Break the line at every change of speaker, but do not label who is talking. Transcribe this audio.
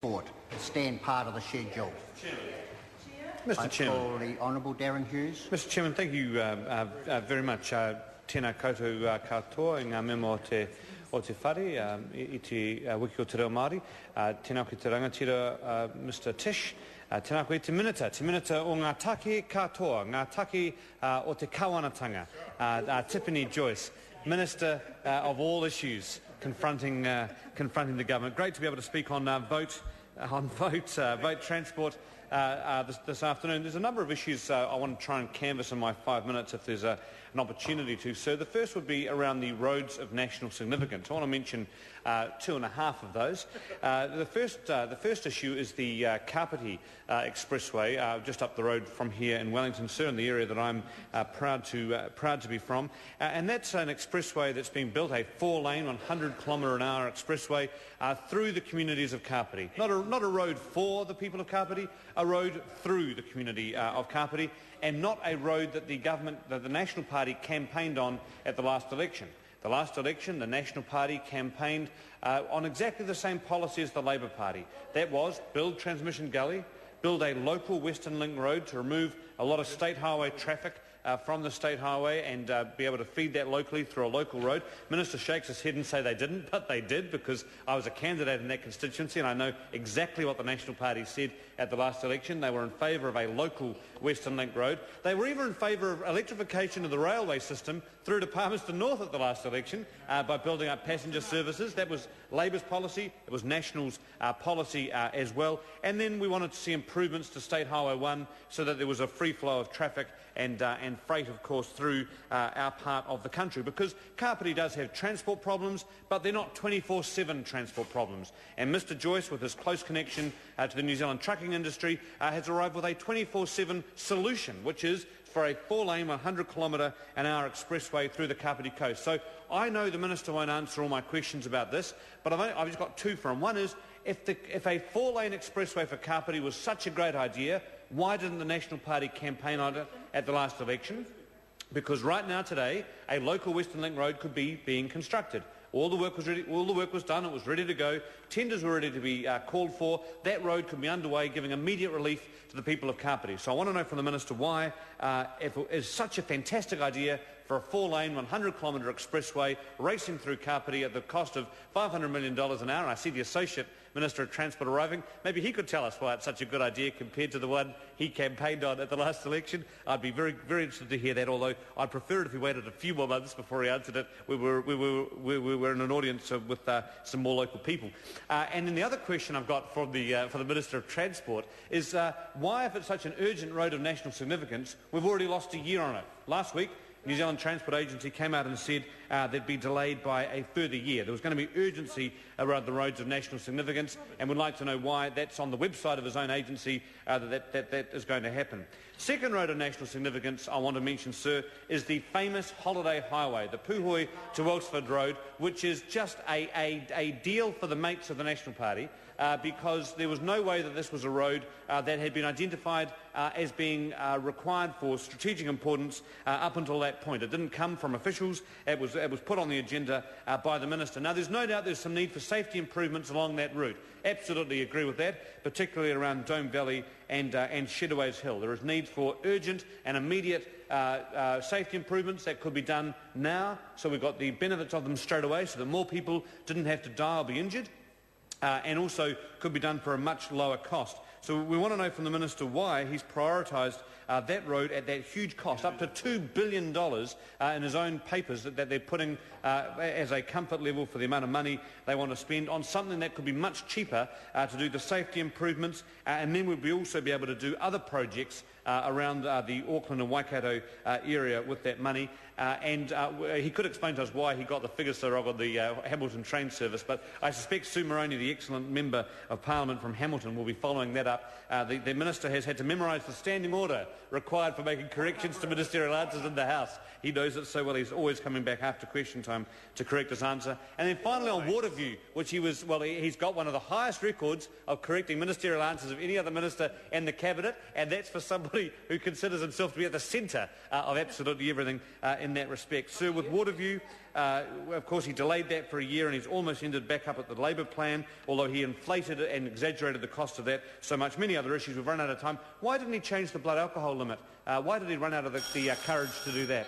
Transport to stand part of the schedule.
Mr. Chairman.
Call the Honourable Darren Hughes.
Mr. Chairman, thank you very much. Tēnā koutou katoa I ngā mema o te whare I te wiki o te reo Māori. Tēnā koe te rangatira, Mr. Tish. Tēnā koe te minita o ngā take katoa, ngā take o te kawanatanga, Tiffany Joyce, Minister of all issues confronting the government. Great to be able to speak on vote transport this afternoon. There's a number of issues I want to try and canvass in my 5 minutes if there's an opportunity to. So the first would be around the roads of national significance. I want to mention 2.5 of those. The first issue is the Kapiti Expressway, just up the road from here in Wellington, Sir, in the area that I'm proud to be from. And that's an expressway that's being built, a 4-lane, 100-kilometre-an-hour expressway through the communities of Kapiti. Not a road for the people of Kapiti, a road through the community of Kapiti, and not a road that the National Party campaigned on at the last election. The last election, the National Party campaigned on exactly the same policy as the Labour Party. That was build Transmission Gully, build a local Western Link road to remove a lot of state highway traffic from the state highway and be able to feed that locally through a local road. Minister shakes his head and say they didn't, but they did, because I was a candidate in that constituency and I know exactly what the National Party said at the last election. They were in favour of a local Western Link road. They were even in favour of electrification of the railway system through to Palmerston North at the last election by building up passenger services. That was Labour's policy. It was National's policy as well. And then we wanted to see improvements to State Highway 1 so that there was a free flow of traffic and freight, of course, through our part of the country, because Kapiti does have transport problems, but they're not 24/7 transport problems. And Mr. Joyce, with his close connection to the New Zealand trucking industry, has arrived with a 24/7 solution, which is for a 4-lane, 100-kilometre-an-hour expressway through the Kapiti coast. So I know the Minister won't answer all my questions about this, but I've just got two for him. One is, if a 4-lane expressway for Kapiti was such a great idea, why didn't the National Party campaign on it at the last election? Because right now, today, a local Western Link road could be being constructed. All the work was ready, all the work was done, it was ready to go, tenders were ready to be called for, that road could be underway, giving immediate relief to the people of Kapiti. So I want to know from the Minister why, if it is such a fantastic idea for a 4-lane, 100-kilometre expressway racing through Kapiti at the cost of $500 million an hour, and I see the Associate Minister of Transport arriving, maybe he could tell us why it's such a good idea compared to the one he campaigned on at the last election. I'd be very, very interested to hear that, although I'd prefer it if he waited a few more months before he answered it. We were in an audience with some more local people. And then the other question I've got for the Minister of Transport is why, if it's such an urgent road of national significance, we've already lost a year on it. Last week, New Zealand Transport Agency came out and said they'd be delayed by a further year. There was going to be urgency around the roads of national significance, and we'd like to know why that's on the website of his own agency that is going to happen. Second road of national significance I want to mention, Sir, is the famous holiday highway, the Puhoi to Wellsford Road, which is just a deal for the mates of the National Party, because there was no way that this was a road that had been identified as being required for strategic importance up until that point. It didn't come from officials. It was put on the agenda by the Minister. Now, there's no doubt there's some need for safety improvements along that route. Absolutely agree with that, particularly around Dome Valley and Shedaways Hill. There is need for urgent and immediate safety improvements that could be done now, so we've got the benefits of them straight away, so that more people didn't have to die or be injured, and also could be done for a much lower cost. So we want to know from the Minister why he's prioritised that road at that huge cost, up to $2 billion in his own papers that they're putting as a comfort level for the amount of money they want to spend on something that could be much cheaper to do the safety improvements, and then we'll also be able to do other projects around the Auckland and Waikato area with that money. And he could explain to us why he got the figures so wrong on the Hamilton train service, but I suspect Sue Moroney, the excellent Member of Parliament from Hamilton, will be following that up. The Minister has had to memorise the standing order required for making corrections to ministerial answers in the House. He knows it so well, he's always coming back after question time to correct his answer. And then finally on Waterview, which he's got one of the highest records of correcting ministerial answers of any other minister in the Cabinet, and that's for somebody who considers himself to be at the centre of absolutely everything in that respect. Sir, with Waterview, of course he delayed that for a year and he's almost ended back up at the Labor plan, although he inflated and exaggerated the cost of that so much. Many other issues. We've run out of time. Why didn't he change the blood alcohol limit? Why did he run out of the courage to do that?